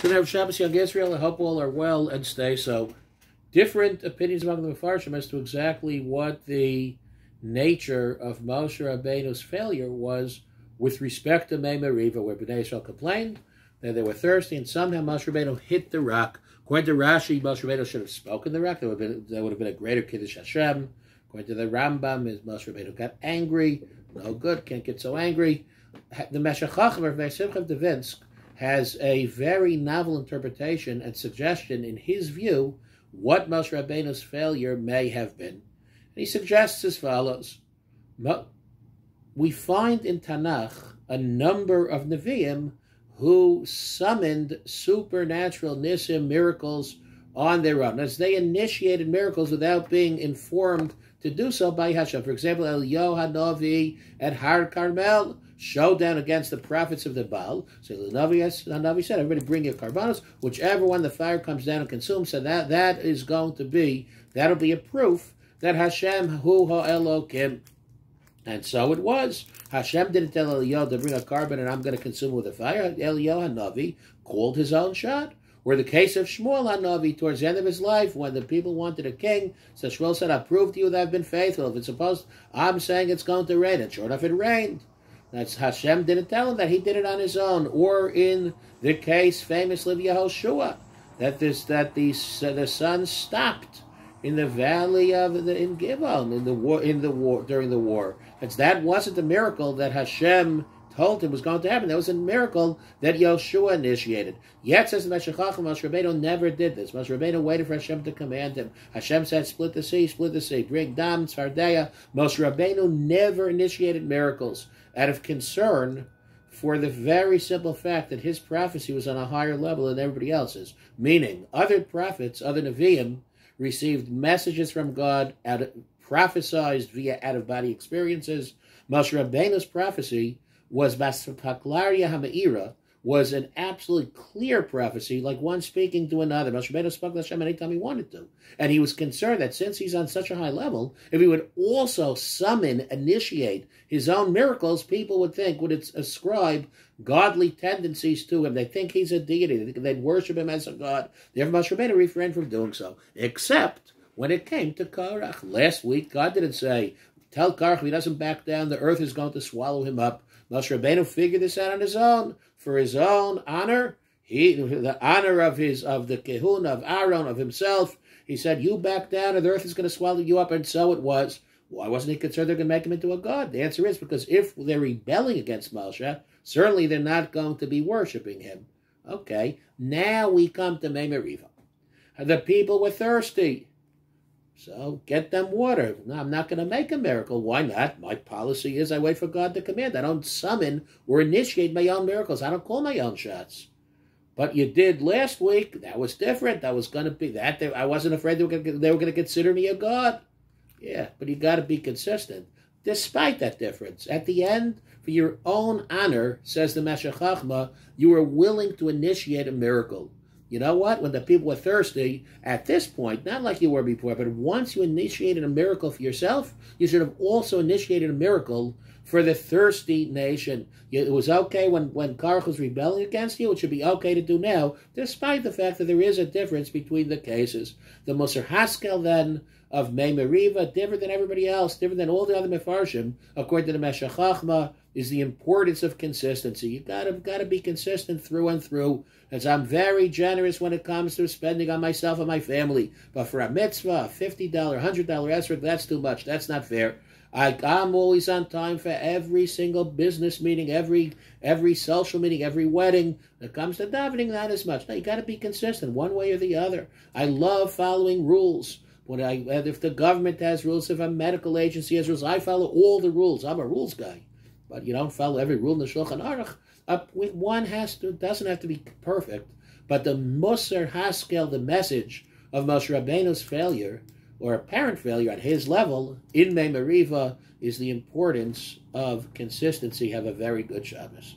So now Shabbos Young Israel, I hope all are well and stay so. Different opinions among the Mefarshim as to exactly what the nature of Moshe Rabbeinu's failure was with respect to Mei Meriva, where Bnei Israel complained that they were thirsty, and somehow Moshe Rabbeinu hit the rock. According to Rashi, Moshe Rabbeinu should have spoken the rock. There would have been a greater Kiddush Hashem. According to the Rambam, Moshe Rabbeinu got angry. No good, can't get so angry. The Meshech Chacham of Simcha Devinsk has a very novel interpretation and suggestion in his view what Moshe Rabbeinu's failure may have been. And he suggests as follows. We find in Tanakh a number of Nevi'im who summoned supernatural nisim, miracles, on their own, as they initiated miracles without being informed to do so by Hashem. For example, Eliyahu Hanavi at Har Carmel, showdown against the prophets of the Baal. So the Navi said, everybody bring your karbanos, whichever one the fire comes down and consumes. So that'll be a proof that Hashem hu ha'elokim. And so it was. Hashem didn't tell Eliyahu to bring a carbon and I'm going to consume it with a fire. Eliyahu Hanavi called his own shot. Or the case of Shmuel Hanavi towards the end of his life, when the people wanted a king, so Shmuel said, I prove to you that I've been faithful. If it's supposed, I'm saying it's going to rain. And sure enough, it rained. That's Hashem didn't tell him that. He did it on his own. Or in the case famously of Yehoshua, that the sun stopped in the valley in Givon during the war. That wasn't a miracle that Hashem told him was going to happen. That was a miracle that Yoshua initiated. Yet, says the Meshech Chacham, Moshe Rabbeinu never did this. Moshe Rabbeinu waited for Hashem to command him. Hashem said, split the sea, drink dam, tzvardeya. Moshe Rabbeinu never initiated miracles out of concern for the very simple fact that his prophecy was on a higher level than everybody else's. Meaning, other prophets, other Nevi'im, received messages from God, prophesied via out-of-body experiences. Moshe Rabbeinu's prophecy was Baspaklaria Ha'Me'ira, was an absolutely clear prophecy, like one speaking to another. Moshe Rabbeinu spoke to Hashem anytime he wanted to. And he was concerned that since he's on such a high level, if he would also initiate his own miracles, people would ascribe godly tendencies to him. They think he's a deity. They'd worship him as a god. Therefore, Moshe Rabbeinu refrained from doing so, except when it came to Korach. Last week, God didn't say, tell Korach if he doesn't back down, the earth is going to swallow him up. Moshe Rabbeinu figured this out on his own, for his own honor, the honor of the Kehuna, of Aaron, of himself. He said, you back down and the earth is going to swallow you up, and so it was. Why wasn't he concerned they're going to make him into a god? The answer is because if they're rebelling against Moshe, certainly they're not going to be worshiping him. Okay, now we come to Mei Meriva. The people were thirsty. So get them water. No, I'm not going to make a miracle. Why not? My policy is I wait for God to command. I don't summon or initiate my own miracles. I don't call my own shots. But you did last week. That was different. That was going to be that. I wasn't afraid they were going to consider me a god. Yeah, but you got to be consistent. Despite that difference, at the end, for your own honor, says the Meshech Chachma, you were willing to initiate a miracle. You know what? When the people were thirsty, at this point, not like you were before, but once you initiated a miracle for yourself, you should have also initiated a miracle for the thirsty nation. It was okay when Korach was rebelling against you. It should be okay to do now, despite the fact that there is a difference between the cases. The Musar Haskel, then, of Mei Meriva, different than everybody else, different than all the other Mefarshim, according to the Meshech Chachma, is the importance of consistency. You've got to be consistent through and through. As I'm very generous when it comes to spending on myself and my family. But for a mitzvah, a $50, $100 esrog, that's too much. That's not fair. I'm always on time for every single business meeting, every social meeting, every wedding. When it comes to davening, not as much. No, you got to be consistent one way or the other. I love following rules. If the government has rules, if a medical agency has rules, I follow all the rules. I'm a rules guy. But you don't follow every rule in the Shulchan Aruch. One doesn't have to be perfect, but the Musar Haskel, the message of Moshe Rabbeinu's failure, or apparent failure at his level, in Mei Meriva, is the importance of consistency. Have a very good Shabbos.